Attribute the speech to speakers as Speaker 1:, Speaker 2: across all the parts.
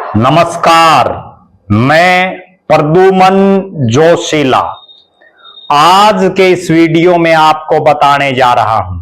Speaker 1: नमस्कार, मैं प्रद्युमन जोशीला आज के इस वीडियो में आपको बताने जा रहा हूं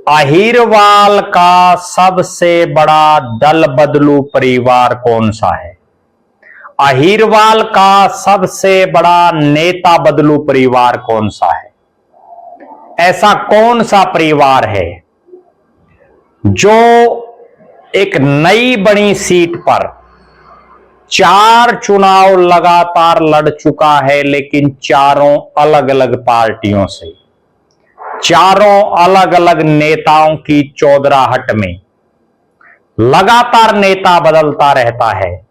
Speaker 1: अहिरवाल का सबसे बड़ा दल बदलू परिवार कौन सा है। अहिरवाल का सबसे बड़ा नेता बदलू परिवार कौन सा है। ऐसा कौन सा परिवार है जो एक नई बनी सीट पर 4 चुनाव लगातार लड़ चुका है, लेकिन चारों अलग अलग पार्टियों से, चारों अलग अलग नेताओं की चौधराहट में लगातार नेता बदलता रहता है।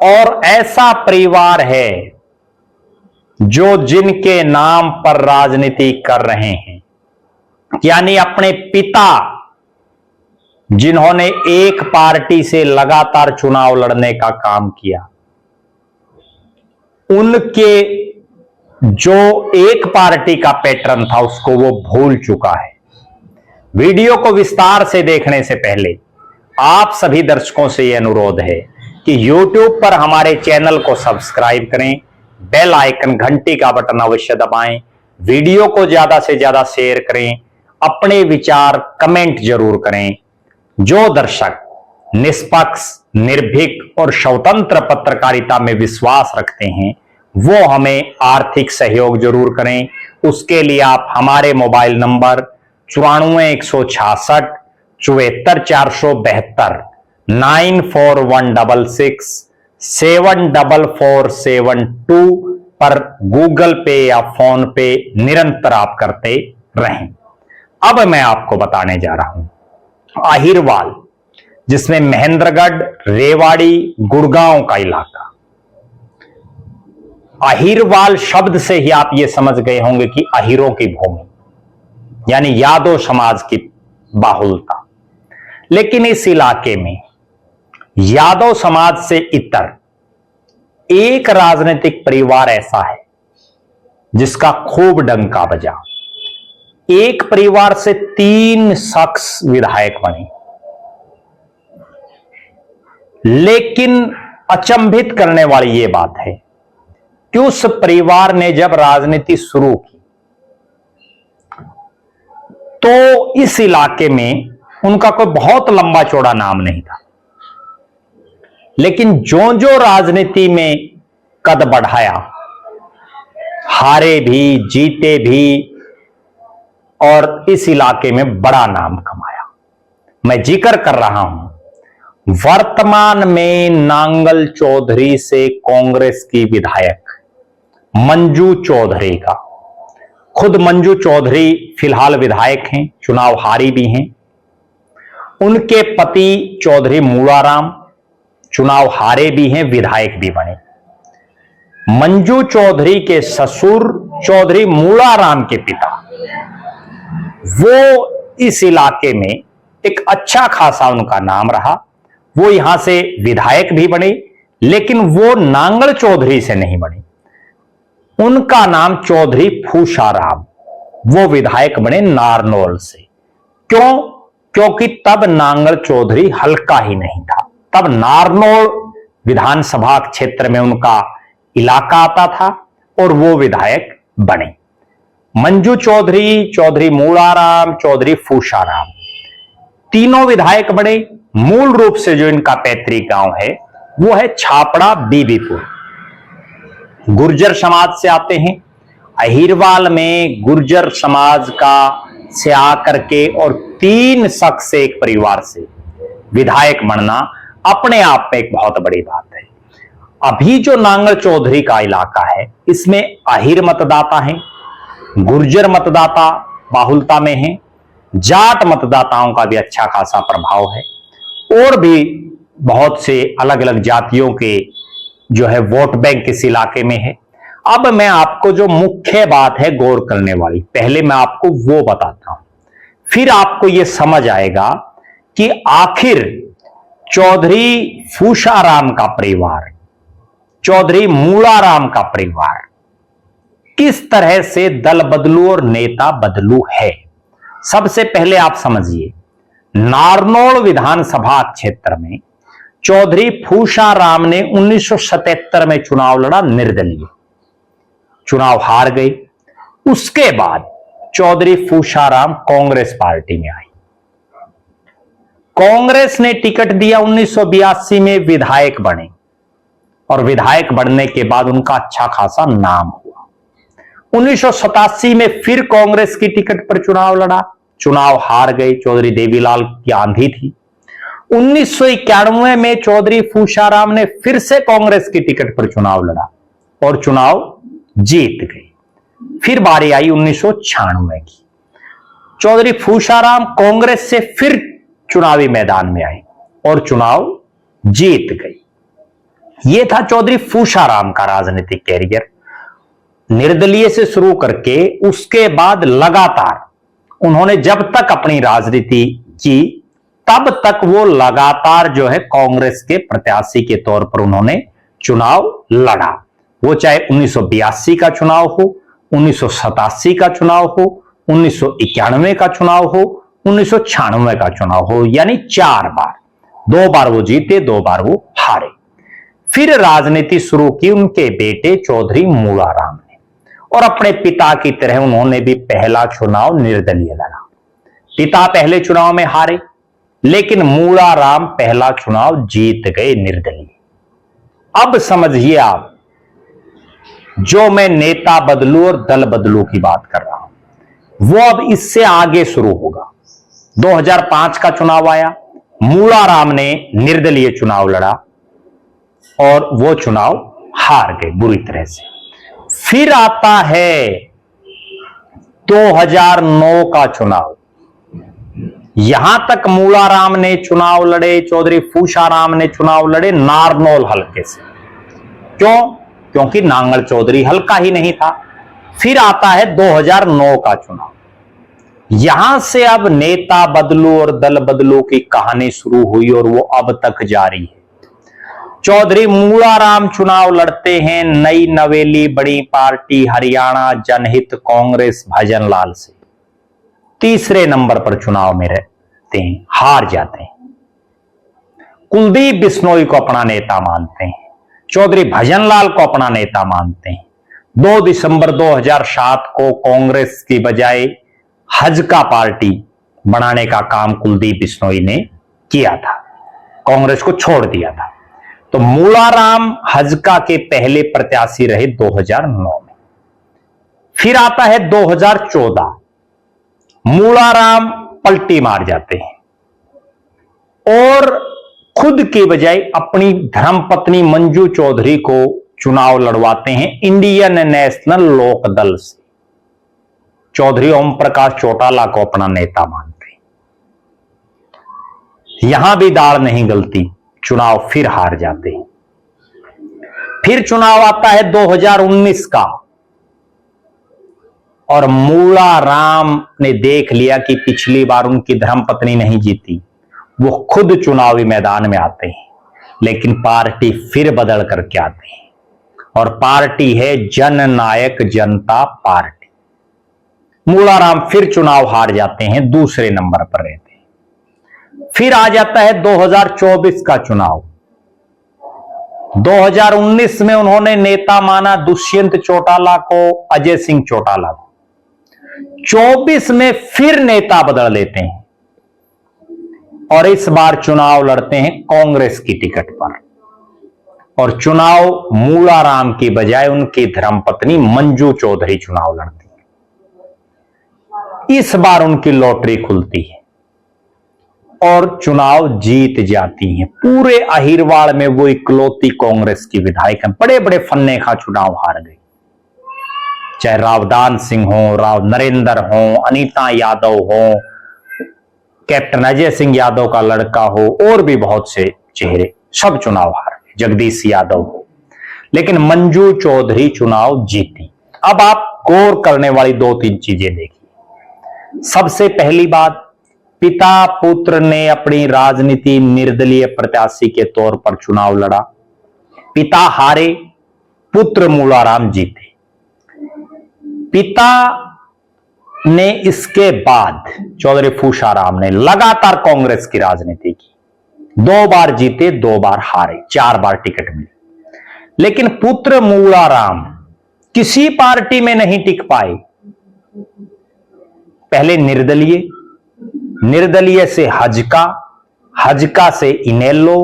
Speaker 1: और ऐसा परिवार है जो जिनके नाम पर राजनीति कर रहे हैं, यानी अपने पिता जिन्होंने एक पार्टी से लगातार चुनाव लड़ने का काम किया, उनके जो एक पार्टी का पैटर्न था उसको वो भूल चुका है। वीडियो को विस्तार से देखने से पहले आप सभी दर्शकों से यह अनुरोध है कि YouTube पर हमारे चैनल को सब्सक्राइब करें, बेल आइकन घंटी का बटन अवश्य दबाएं, वीडियो को ज्यादा से ज्यादा शेयर करें, अपने विचार कमेंट जरूर करें। जो दर्शक निष्पक्ष, निर्भीक और स्वतंत्र पत्रकारिता में विश्वास रखते हैं वो हमें आर्थिक सहयोग जरूर करें। उसके लिए आप हमारे मोबाइल नंबर 94 166 74 472 94166 74472 पर गूगल पे या फोन पे निरंतर आप करते रहें। अब मैं आपको बताने जा रहा हूं अहिरवाल, जिसमें महेंद्रगढ़, रेवाड़ी, गुड़गांव का इलाका। अहिरवाल शब्द से ही आप ये समझ गए होंगे कि अहिरों की भूमि, यानी यादव समाज की बाहुलता। लेकिन इस इलाके में यादव समाज से इतर एक राजनीतिक परिवार ऐसा है जिसका खूब डंका बजा। एक परिवार से 3 शख्स विधायक बने, लेकिन अचंभित करने वाली यह बात है कि उस परिवार ने जब राजनीति शुरू की तो इस इलाके में उनका कोई बहुत लंबा चौड़ा नाम नहीं था, लेकिन जो जो राजनीति में कद बढ़ाया, हारे भी जीते भी और इस इलाके में बड़ा नाम कमाया। मैं जिक्र कर रहा हूं वर्तमान में नांगल चौधरी से कांग्रेस की विधायक मंजू चौधरी का। खुद मंजू चौधरी फिलहाल विधायक हैं, चुनाव हारी भी हैं। उनके पति चौधरी मूलाराम चुनाव हारे भी हैं, विधायक भी बने। मंजू चौधरी के ससुर चौधरी मूलाराम के पिता, वो इस इलाके में एक अच्छा खासा उनका नाम रहा। वो यहां से विधायक भी बने, लेकिन वो नांगल चौधरी से नहीं बने। उनका नाम चौधरी फूशाराम, वो विधायक बने नारनौल से। क्यों? क्योंकि तब नांगल चौधरी हल्का ही नहीं था, तब नारनौल विधानसभा क्षेत्र में उनका इलाका आता था और वो विधायक बने। मंजू चौधरी, चौधरी मूलाराम, चौधरी फूशाराम, तीनों विधायक बने। मूल रूप से जो इनका पैतृक गांव है वो है छापड़ा बीबीपुर। गुर्जर समाज से आते हैं। अहिरवाल में गुर्जर समाज का से आकर के और 3 शख्स से एक परिवार से विधायक बनना अपने आप में एक बहुत बड़ी बात है। अभी जो नांगल चौधरी का इलाका है इसमें अहिर मतदाता हैं, गुर्जर मतदाता बाहुलता में हैं, जाट मतदाताओं का भी अच्छा खासा प्रभाव है, और भी बहुत से अलग अलग जातियों के जो है वोट बैंक इस इलाके में है। अब मैं आपको जो मुख्य बात है गौर करने वाली, पहले मैं आपको वो बताता हूं, फिर आपको यह समझ आएगा कि आखिर चौधरी फूशाराम का परिवार, चौधरी मूलाराम का परिवार किस तरह से दल बदलू और नेता बदलू है। सबसे पहले आप समझिए, नारनौल विधानसभा क्षेत्र में चौधरी फूशाराम ने 1977 में चुनाव लड़ा, निर्दलीय, चुनाव हार गए। उसके बाद चौधरी फूशाराम कांग्रेस पार्टी में आई। कांग्रेस ने टिकट दिया, 1982 में विधायक बने और विधायक बनने के बाद उनका अच्छा खासा नाम हुआ। 1987 में फिर कांग्रेस की टिकट पर चुनाव लड़ा, चुनाव हार गए। चौधरी देवीलाल की आंधी थी। 1991 में चौधरी फूशाराम ने फिर से कांग्रेस की टिकट पर चुनाव लड़ा और चुनाव जीत गए। फिर बारी आई 1996 की। चौधरी फूशाराम कांग्रेस से फिर चुनावी मैदान में आए और चुनाव जीत गई। यह था चौधरी फूशाराम का राजनीतिक कैरियर। निर्दलीय से शुरू करके उसके बाद लगातार उन्होंने जब तक अपनी राजनीति की तब तक वो लगातार जो है कांग्रेस के प्रत्याशी के तौर पर उन्होंने चुनाव लड़ा। वो चाहे 1982 का चुनाव हो, 1987 का चुनाव हो, 1991 का चुनाव हो, 1996 का चुनाव हो, यानी 4 बार। 2 बार वो जीते, 2 बार वो हारे। फिर राजनीति शुरू की उनके बेटे चौधरी मूलाराम ने और अपने पिता की तरह उन्होंने भी पहला चुनाव निर्दलीय लड़ा। पिता पहले चुनाव में हारे, लेकिन मूलाराम पहला चुनाव जीत गए निर्दलीय। अब समझिए आप, जो मैं नेता बदलू और दल बदलू की बात कर रहा हूं वो अब इससे आगे शुरू होगा। 2005 का चुनाव आया, मूलाराम ने निर्दलीय चुनाव लड़ा और वो चुनाव हार गए बुरी तरह से। फिर आता है 2009 का चुनाव। यहां तक मूलाराम ने चुनाव लड़े, चौधरी फूशाराम ने चुनाव लड़े नारनौल हलके से। क्यों? क्योंकि नांगल चौधरी हल्का ही नहीं था। फिर आता है 2009 का चुनाव। यहां से अब नेता बदलू और दल बदलू की कहानी शुरू हुई और वो अब तक जारी है। चौधरी मूलाराम चुनाव लड़ते हैं नई नवेली बड़ी पार्टी हरियाणा जनहित कांग्रेस भजनलाल से। तीसरे नंबर पर चुनाव में रहते हैं, हार जाते हैं। कुलदीप बिश्नोई को अपना नेता मानते हैं, चौधरी भजनलाल को अपना नेता मानते हैं। 2 दिसंबर 2007 को कांग्रेस की बजाय हजका पार्टी बनाने का काम कुलदीप बिश्नोई ने किया था, कांग्रेस को छोड़ दिया था। तो मूलाराम हजका के पहले प्रत्याशी रहे 2009 में। फिर आता है 2014, मूलाराम पलटी मार जाते हैं और खुद के बजाय अपनी धर्मपत्नी मंजू चौधरी को चुनाव लड़वाते हैं इंडियन नेशनल लोक दल से। चौधरी ओम प्रकाश चौटाला को अपना नेता मानते हैं। यहां भी दाल नहीं गलती, चुनाव फिर हार जाते हैं। फिर चुनाव आता है 2019 का और मूलाराम ने देख लिया कि पिछली बार उनकी धर्मपत्नी नहीं जीती, वो खुद चुनावी मैदान में आते हैं, लेकिन पार्टी फिर बदल करके आते हैं और पार्टी है जननायक जनता पार्टी। मूलाराम फिर चुनाव हार जाते हैं, दूसरे नंबर पर रहते हैं। फिर आ जाता है 2024 का चुनाव। 2019 में उन्होंने नेता माना दुष्यंत चौटाला को, अजय सिंह चौटाला को। 24 में फिर नेता बदल लेते हैं और इस बार चुनाव लड़ते हैं कांग्रेस की टिकट पर और चुनाव मूलाराम की बजाय उनकी धर्मपत्नी मंजू चौधरी चुनाव लड़ती है। इस बार उनकी लॉटरी खुलती है और चुनाव जीत जाती हैं। पूरे अहिरवाड़ में वो इकलौती कांग्रेस की विधायक हैं। बड़े बड़े फन्ने का चुनाव हार गई, चाहे रावदान सिंह हो, राव नरेंद्र हो, अनीता यादव हो, कैप्टन अजय सिंह यादव का लड़का हो और भी बहुत से चेहरे, सब चुनाव हार गए, जगदीश यादव हो, लेकिन मंजू चौधरी चुनाव जीती। अब आप गौर करने वाली 2-3 चीजें देखिए। सबसे पहली बात, पिता पुत्र ने अपनी राजनीति निर्दलीय प्रत्याशी के तौर पर चुनाव लड़ा। पिता हारे, पुत्र मूलाराम जीते। पिता ने इसके बाद चौधरी फूशाराम ने लगातार कांग्रेस की राजनीति की, 2 बार जीते, 2 बार हारे, 4 बार टिकट मिली। लेकिन पुत्र मूलाराम किसी पार्टी में नहीं टिक पाए। पहले निर्दलीय, निर्दलीय से हजका, हजका से इनेलो,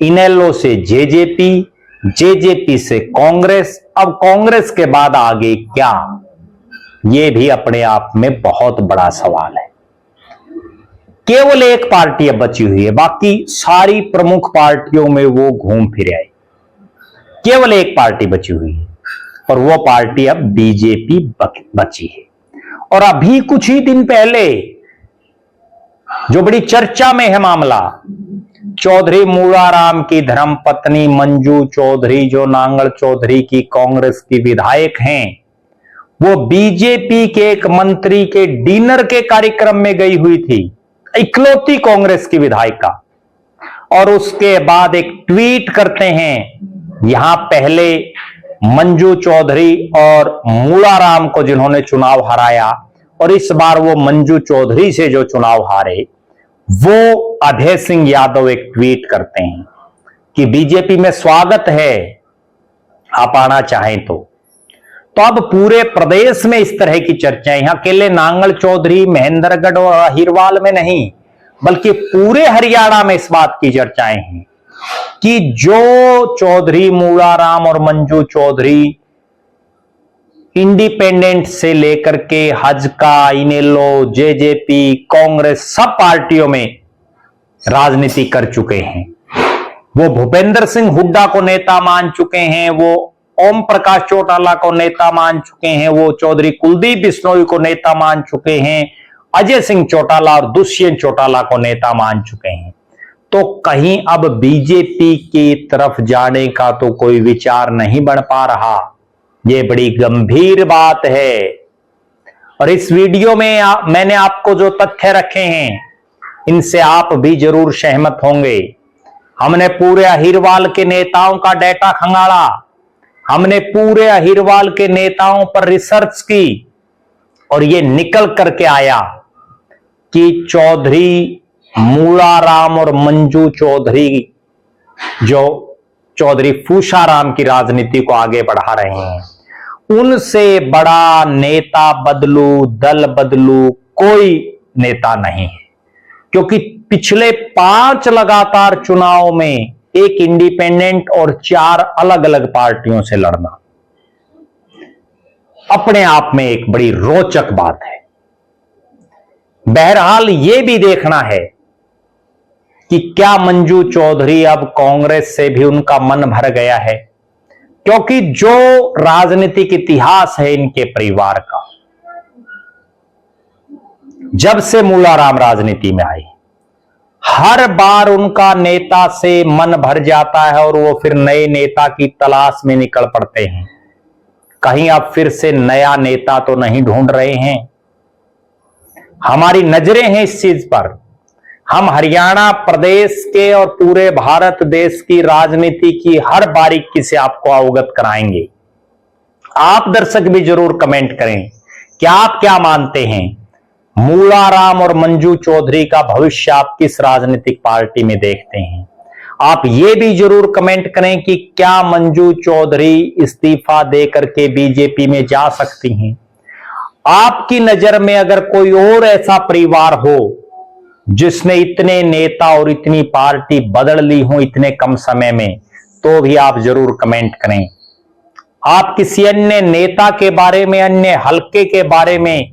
Speaker 1: इनेलो से जेजेपी, जेजेपी से कांग्रेस, अब कांग्रेस के बाद आगे क्या, यह भी अपने आप में बहुत बड़ा सवाल है। केवल एक पार्टी अब बची हुई है, बाकी सारी प्रमुख पार्टियों में वो घूम फिर आए। केवल एक पार्टी बची हुई है और वो पार्टी अब बीजेपी बची है। और अभी कुछ ही दिन पहले जो बड़ी चर्चा में है मामला, चौधरी मूलाराम की धर्मपत्नी मंजू चौधरी, जो नांगल चौधरी की कांग्रेस की विधायक हैं, वो बीजेपी के एक मंत्री के डिनर के कार्यक्रम में गई हुई थी, इकलौती कांग्रेस की विधायिका। और उसके बाद एक ट्वीट करते हैं, यहां पहले मंजू चौधरी और मूलाराम को जिन्होंने चुनाव हराया, और इस बार वो मंजू चौधरी से जो चुनाव हारे, वो अभय सिंह यादव एक ट्वीट करते हैं कि बीजेपी में स्वागत है, आप आना चाहें तो। अब पूरे प्रदेश में इस तरह की चर्चाएं, यहां अकेले नांगल चौधरी, महेंद्रगढ़ और अहिरवाल में नहीं, बल्कि पूरे हरियाणा में इस बात की चर्चाएं हैं कि जो चौधरी मूलाराम और मंजू चौधरी इंडिपेंडेंट से लेकर के हजका, इनेलो, जेजेपी, कांग्रेस, सब पार्टियों में राजनीति कर चुके हैं। वो भूपेंद्र सिंह हुड्डा को नेता मान चुके हैं, वो ओम प्रकाश चौटाला को नेता मान चुके हैं, वो चौधरी कुलदीप बिश्नोई को नेता मान चुके हैं, अजय सिंह चौटाला और दुष्यंत चौटाला को नेता मान चुके हैं। तो कहीं अब बीजेपी की तरफ जाने का तो कोई विचार नहीं बन पा रहा। ये बड़ी गंभीर बात है। और इस वीडियो में मैंने आपको जो तथ्य रखे हैं, इनसे आप भी जरूर सहमत होंगे। हमने पूरे अहिरवाल के नेताओं का डेटा खंगाला, हमने पूरे अहिरवाल के नेताओं पर रिसर्च की, और ये निकल करके आया कि चौधरी मूलाराम और मंजू चौधरी, जो चौधरी फूशाराम की राजनीति को आगे बढ़ा रहे हैं, उनसे बड़ा नेता बदलू, दल बदलू कोई नेता नहीं है। क्योंकि पिछले 5 लगातार चुनाव में एक इंडिपेंडेंट और 4 अलग अलग पार्टियों से लड़ना अपने आप में एक बड़ी रोचक बात है। बहरहाल यह भी देखना है कि क्या मंजू चौधरी अब कांग्रेस से भी उनका मन भर गया है, क्योंकि जो राजनीतिक इतिहास है इनके परिवार का, जब से मूलाराम राजनीति में आए, हर बार उनका नेता से मन भर जाता है और वो फिर नए नेता की तलाश में निकल पड़ते हैं। कहीं अब फिर से नया नेता तो नहीं ढूंढ रहे हैं? हमारी नजरें हैं इस चीज पर। हम हरियाणा प्रदेश के और पूरे भारत देश की राजनीति की हर बारीकी से आपको अवगत कराएंगे। आप दर्शक भी जरूर कमेंट करें कि आप क्या मानते हैं, मूलाराम और मंजू चौधरी का भविष्य आप किस राजनीतिक पार्टी में देखते हैं? आप ये भी जरूर कमेंट करें कि क्या मंजू चौधरी इस्तीफा देकर के बीजेपी में जा सकती हैं? आपकी नजर में अगर कोई और ऐसा परिवार हो जिसने इतने नेता और इतनी पार्टी बदल ली हो इतने कम समय में, तो भी आप जरूर कमेंट करें। आप किसी अन्य नेता के बारे में, अन्य हलके के बारे में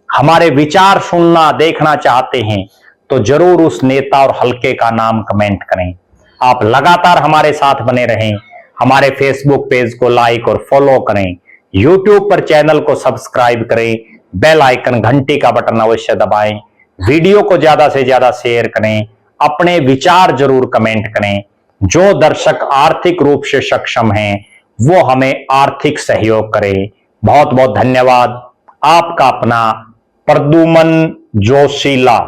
Speaker 1: हमारे विचार सुनना, देखना चाहते हैं तो जरूर उस नेता और हलके का नाम कमेंट करें। आप लगातार हमारे साथ बने रहें। हमारे फेसबुक पेज को लाइक और फॉलो करें, यूट्यूब पर चैनल को सब्सक्राइब करें, बेल आइकन घंटी का बटन अवश्य दबाएं, वीडियो को ज्यादा से ज्यादा शेयर करें, अपने विचार जरूर कमेंट करें। जो दर्शक आर्थिक रूप से सक्षम हैं वो हमें आर्थिक सहयोग करें। बहुत बहुत धन्यवाद। आपका अपना प्रद्युमन जोशीला।